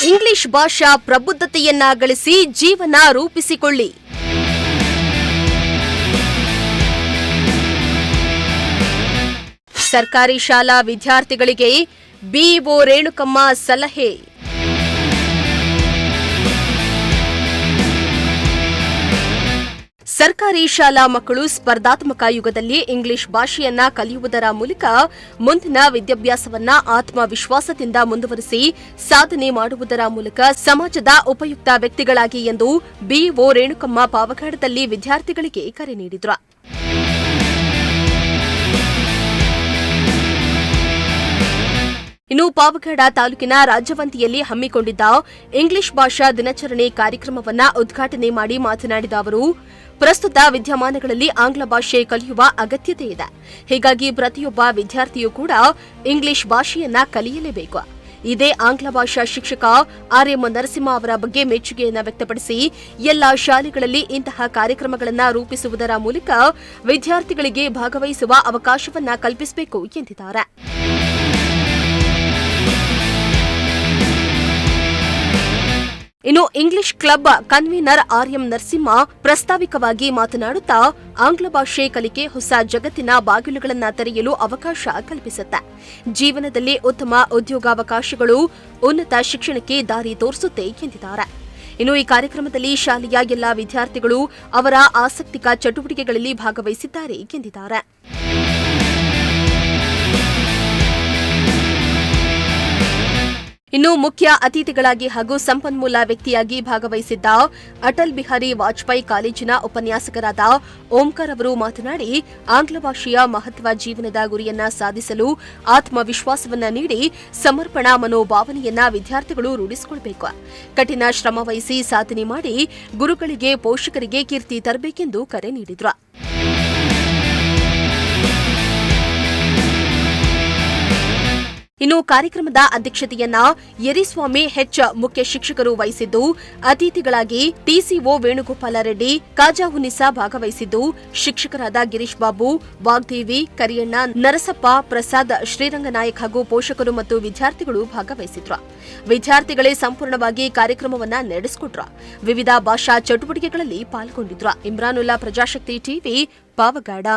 English ಭಾಷಾ ಪ್ರಬುದ್ಧತೆಯನ್ನ ಗಳಿಸಿ ಜೀವನ ರೂಪಿಸಿಕೊಳ್ಳಿ. ಸರ್ಕಾರಿ ಶಾಲಾ ವಿದ್ಯಾರ್ಥಿಗಳಿಗೆ ಬಿಇಒ ರೇಣುಕಮ್ಮ ಸಲಹೆ. ಸರ್ಕಾರಿ ಶಾಲಾ ಮಕ್ಕಳು ಸ್ಪರ್ಧಾತ್ಮಕ ಯುಗದಲ್ಲಿ ಇಂಗ್ಲಿಷ್ ಭಾಷೆಯನ್ನ ಕಲಿಯುವುದರ ಮೂಲಕ ಮುಂದಿನ ವಿದ್ಯಾಭ್ಯಾಸವನ್ನ ಆತ್ಮವಿಶ್ವಾಸದಿಂದ ಮುಂದುವರಿಸಿ ಸಾಧನೆ ಮಾಡುವುದರ ಮೂಲಕ ಸಮಾಜದ ಉಪಯುಕ್ತ ವ್ಯಕ್ತಿಗಳಾಗಿ ಎಂದು ಬಿಇಒ ರೇಣುಕಮ್ಮ ಪಾವಗಡದಲ್ಲಿ ವಿದ್ಯಾರ್ಥಿಗಳಿಗೆ ಕರೆ ನೀಡಿದರು. ಇನ್ನು ಪಾವಗಡ ತಾಲೂಕಿನ ರಾಜವಂತಿಯಲ್ಲಿ ಹಮ್ಮಿಕೊಂಡಿದ್ದ ಇಂಗ್ಲಿಷ್ ಭಾಷಾ ದಿನಾಚರಣೆ ಕಾರ್ಯಕ್ರಮವನ್ನು ಉದ್ಘಾಟನೆ ಮಾಡಿ ಮಾತನಾಡಿದ ಅವರು, ಪ್ರಸ್ತುತ ವಿದ್ಯಮಾನಗಳಲ್ಲಿ ಆಂಗ್ಲ ಭಾಷೆ ಕಲಿಯುವ ಅಗತ್ಯತೆ ಇದೆ. ಹೀಗಾಗಿ ಪ್ರತಿಯೊಬ್ಬ ವಿದ್ಯಾರ್ಥಿಯೂ ಕೂಡ ಇಂಗ್ಲಿಷ್ ಭಾಷೆಯನ್ನ ಕಲಿಯಲೇಬೇಕು. ಇದೇ ಆಂಗ್ಲ ಭಾಷಾ ಶಿಕ್ಷಕ ಆರ್ಎಂ ನರಸಿಂಹ ಅವರ ಬಗ್ಗೆ ಮೆಚ್ಚುಗೆಯನ್ನು ವ್ಯಕ್ತಪಡಿಸಿ ಎಲ್ಲಾ ಶಾಲೆಗಳಲ್ಲಿ ಇಂತಹ ಕಾರ್ಯಕ್ರಮಗಳನ್ನು ರೂಪಿಸುವುದರ ಮೂಲಕ ವಿದ್ಯಾರ್ಥಿಗಳಿಗೆ ಭಾಗವಹಿಸುವ ಅವಕಾಶವನ್ನ ಕಲ್ಪಿಸಬೇಕು ಎಂದಿದ್ದಾರೆ. ಇನ್ನು English club convener R M Narasimha ಪ್ರಾಸ್ತಾವಿಕವಾಗಿ ಮಾತನಾಡುತ್ತಾ, ಆಂಗ್ಲ ಭಾಷೆ ಕಲಿಕೆ ಹೊಸ ಜಗತ್ತಿನ ಬಾಗಿಲುಗಳನ್ನು ತೆರೆಯಲು ಅವಕಾಶ ಕಲ್ಪಿಸುತ್ತೆ. ಜೀವನದಲ್ಲಿ ಉತ್ತಮ ಉದ್ಯೋಗಾವಕಾಶಗಳು, ಉನ್ನತ ಶಿಕ್ಷಣಕ್ಕೆ ದಾರಿ ತೋರಿಸುತ್ತೆ ಎಂದಿದ್ದಾರೆ. ಇನ್ನು ಈ ಕಾರ್ಯಕ್ರಮದಲ್ಲಿ ಶಾಲೆಯ ಎಲ್ಲಾ ವಿದ್ಯಾರ್ಥಿಗಳು ಅವರ ಆಸಕ್ತಿಕ ಚಟುವಟಿಕೆಗಳಲ್ಲಿ ಭಾಗವಹಿಸಿದ್ದಾರೆ ಎಂದಿದ್ದಾರೆ. ಇನ್ನು ಮುಖ್ಯ ಅತಿಥಿಗಳಾಗಿ ಹಾಗೂ ಸಂಪನ್ಮೂಲ ವ್ಯಕ್ತಿಯಾಗಿ ಭಾಗವಹಿಸಿದ್ದ ಅಟಲ್ ಬಿಹಾರಿ ವಾಜಪೇಯಿ ಕಾಲೇಜಿನ ಉಪನ್ಯಾಸಕರಾದ ಓಂಕಾರ್ ಅವರು ಮಾತನಾಡಿ, ಆಂಗ್ಲ ಭಾಷೆಯ ಮಹತ್ವ ಜೀವನದ ಗುರಿಯನ್ನ ಸಾಧಿಸಲು ಆತ್ಮವಿಶ್ವಾಸವನ್ನ ನೀಡಿ ಸಮರ್ಪಣಾ ಮನೋಭಾವನೆಯನ್ನ ವಿದ್ಯಾರ್ಥಿಗಳು ರೂಢಿಸಿಕೊಳ್ಳಬೇಕು. ಕಠಿಣ ಶ್ರಮ ವಹಿಸಿ ಸಾಧನೆ ಮಾಡಿ ಗುರುಗಳಿಗೆ, ಪೋಷಕರಿಗೆ ಕೀರ್ತಿ ತರಬೇಕೆಂದು ಕರೆ ನೀಡಿದರು. ಇನ್ನು ಕಾರ್ಯಕ್ರಮದ ಅಧ್ಯಕ್ಷತೆಯನ್ನ ಯರಿಸ್ವಾಮಿ ಹೆಚ್ ಮುಖ್ಯ ಶಿಕ್ಷಕರು ವಹಿಸಿದ್ದು, ಅತಿಥಿಗಳಾಗಿ ಟಿಸಿಒ ವೇಣುಗೋಪಾಲ ರೆಡ್ಡಿ, ಕಾಜಾಹುನಿಸಾ ಭಾಗವಹಿಸಿದ್ದು, ಶಿಕ್ಷಕರಾದ ಗಿರೀಶ್ ಬಾಬು, ವಾಗ್ದೇವಿ, ಕರಿಯಣ್ಣ, ನರಸಪ್ಪ, ಪ್ರಸಾದ್, ಶ್ರೀರಂಗನಾಯಕ್ ಹಾಗೂ ಪೋಷಕರು ಮತ್ತು ವಿದ್ಯಾರ್ಥಿಗಳು ಭಾಗವಹಿಸಿದ್ರು. ವಿದ್ಯಾರ್ಥಿಗಳೇ ಸಂಪೂರ್ಣವಾಗಿ ಕಾರ್ಯಕ್ರಮವನ್ನ ನಡೆಸಿಕೊಟ್ರು. ವಿವಿಧ ಭಾಷಾ ಚಟುವಟಿಕೆಗಳಲ್ಲಿ ಪಾಲ್ಗೊಂಡಿದ್ರು. ಇಮ್ರಾನುಲ್ಲಾ, ಪ್ರಜಾಶಕ್ತಿ ಟಿವಿ, ಪಾವಗಡ.